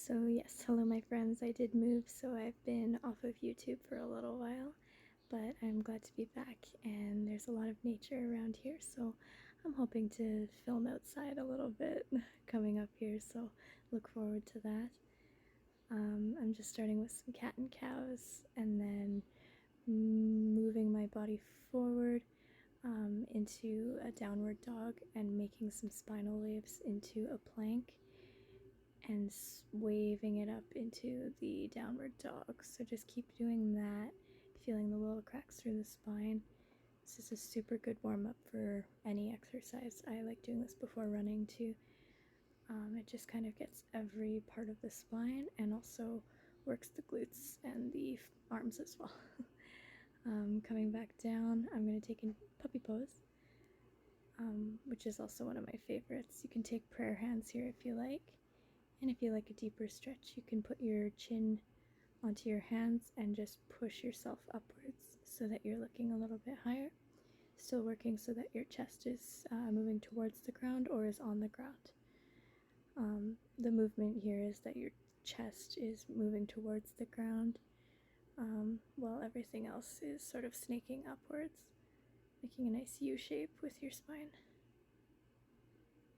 So yes, hello my friends, I did move, so I've been off of YouTube for a little while, but I'm glad to be back, and there's a lot of nature around here, so I'm hoping to film outside a little bit coming up here, so look forward to that. I'm just starting with some cat and cows, and then moving my body forward into a downward dog and making some spinal waves into a plank and waving it up into the downward dog. So just keep doing that, feeling the little cracks through the spine. This is a super good warm-up for any exercise. I like doing this before running too. It just kind of gets every part of the spine and also works the glutes and the arms as well. Coming back down, I'm going to take a puppy pose, which is also one of my favorites. You can take prayer hands here if you like. And if you like a deeper stretch, you can put your chin onto your hands and just push yourself upwards so that you're looking a little bit higher. Still working so that your chest is moving towards the ground or is on the ground. The movement here is that your chest is moving towards the ground while everything else is sort of snaking upwards, making a nice U shape with your spine.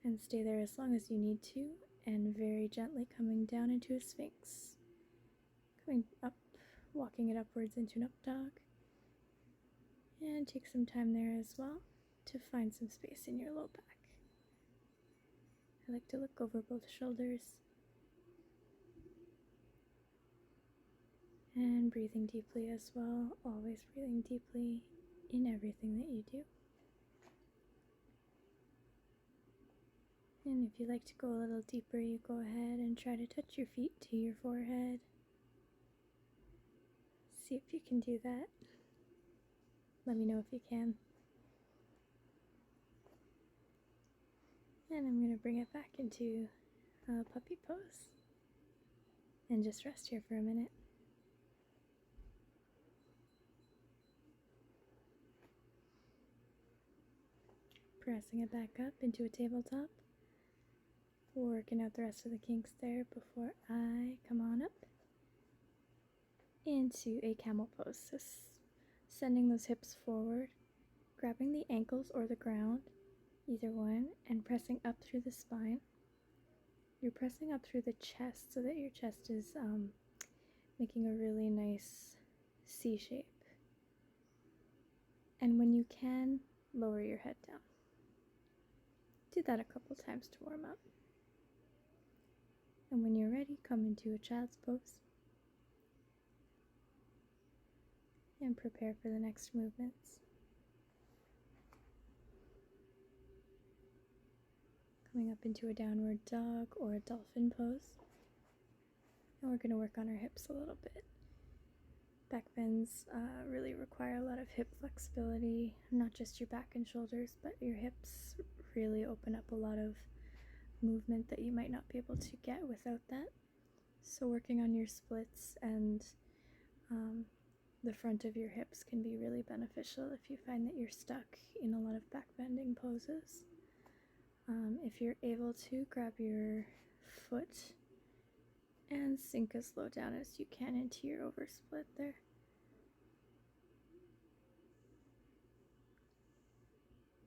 And stay there as long as you need to, and very gently coming down into a sphinx. Coming up, walking it upwards into an up dog. And take some time there as well to find some space in your low back. I like to look over both shoulders. And breathing deeply as well, always breathing deeply in everything that you do. And if you like to go a little deeper, you go ahead and try to touch your feet to your forehead. See if you can do that. Let me know if you can. And I'm going to bring it back into a puppy pose. And just rest here for a minute. Pressing it back up into a tabletop. Working out the rest of the kinks there before I come on up into a camel pose. So sending those hips forward, grabbing the ankles or the ground, either one, and pressing up through the spine. You're pressing up through the chest so that your chest is making a really nice C shape. And when you can, lower your head down. Do that a couple times to warm up. And when you're ready, come into a child's pose. And prepare for the next movements. Coming up into a downward dog or a dolphin pose. And we're going to work on our hips a little bit. Back bends really require a lot of hip flexibility, not just your back and shoulders, but your hips really open up a lot of movement that you might not be able to get without that. So working on your splits and the front of your hips can be really beneficial if you find that you're stuck in a lot of back bending poses. If you're able to, grab your foot and sink as low down as you can into your oversplit there.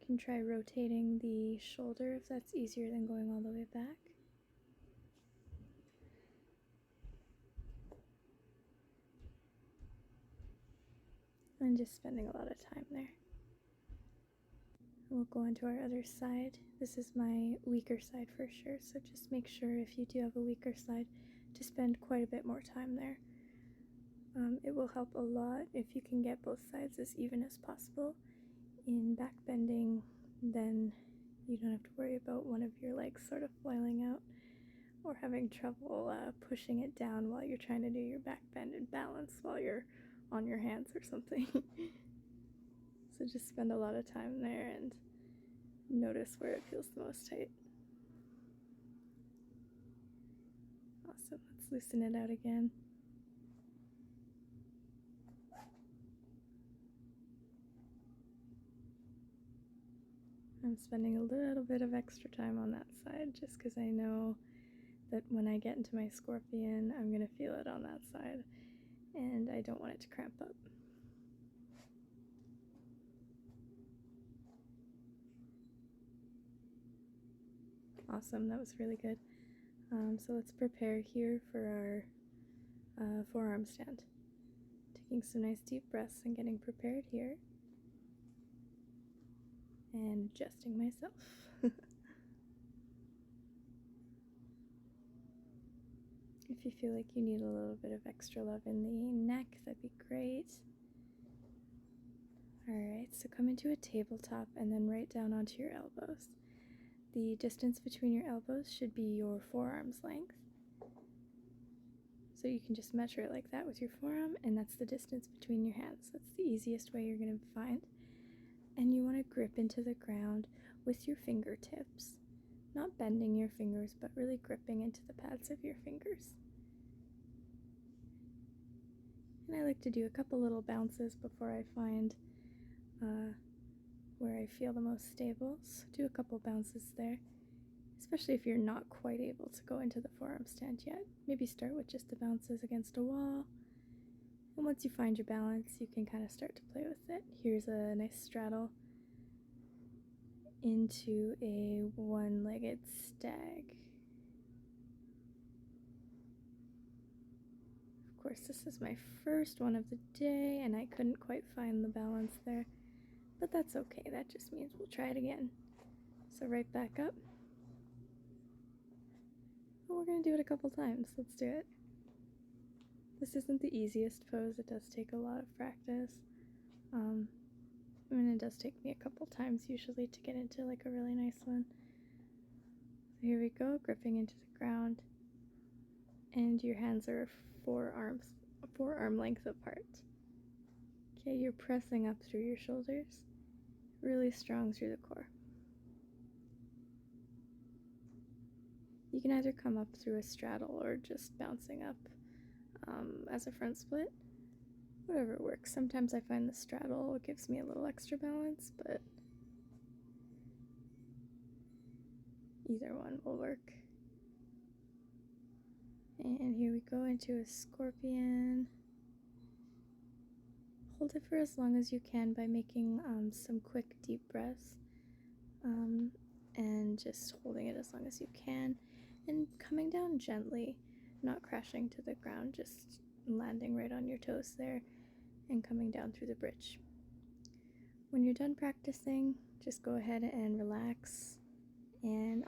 You can try rotating the shoulder if that's easier than going all the way back. And just spending a lot of time there. We'll go on to our other side. This is my weaker side for sure, so just make sure if you do have a weaker side to spend quite a bit more time there. It will help a lot if you can get both sides as even as possible. In back bending, then you don't have to worry about one of your legs sort of flailing out or having trouble pushing it down while you're trying to do your back bend and balance while you're on your hands or something. So just spend a lot of time there and notice where it feels the most tight. Awesome, let's loosen it out again. I'm spending a little bit of extra time on that side just because I know that when I get into my scorpion, I'm going to feel it on that side, and I don't want it to cramp up. Awesome, that was really good. So let's prepare here for our forearm stand. Taking some nice deep breaths and getting prepared here. And adjusting myself. If you feel like you need a little bit of extra love in the neck, that'd be great. Alright, so come into a tabletop and then right down onto your elbows. The distance between your elbows should be your forearm's length. So you can just measure it like that with your forearm, and that's the distance between your hands. That's the easiest way you're going to find. And you want to grip into the ground with your fingertips. Not bending your fingers, but really gripping into the pads of your fingers. And I like to do a couple little bounces before I find where I feel the most stable. So do a couple bounces there, especially if you're not quite able to go into the forearm stand yet. Maybe start with just the bounces against a wall. And once you find your balance, you can kind of start to play with it. Here's a nice straddle into a one-legged stag. Of course, this is my first one of the day, and I couldn't quite find the balance there. But that's okay, that just means we'll try it again. So right back up. And we're going to do it a couple times. Let's do it. This isn't the easiest pose. It does take a lot of practice. I mean, it does take me a couple times usually to get into like a really nice one. So here we go, gripping into the ground. And your hands are forearm length apart. Okay, you're pressing up through your shoulders, really strong through the core. You can either come up through a straddle or just bouncing up as a front split. Whatever works. Sometimes I find the straddle gives me a little extra balance, but either one will work. And here we go into a scorpion. Hold it for as long as you can by making some quick deep breaths. And just holding it as long as you can. And coming down gently, not crashing to the ground, just landing right on your toes there and coming down through the bridge. When you're done practicing, just go ahead and relax, and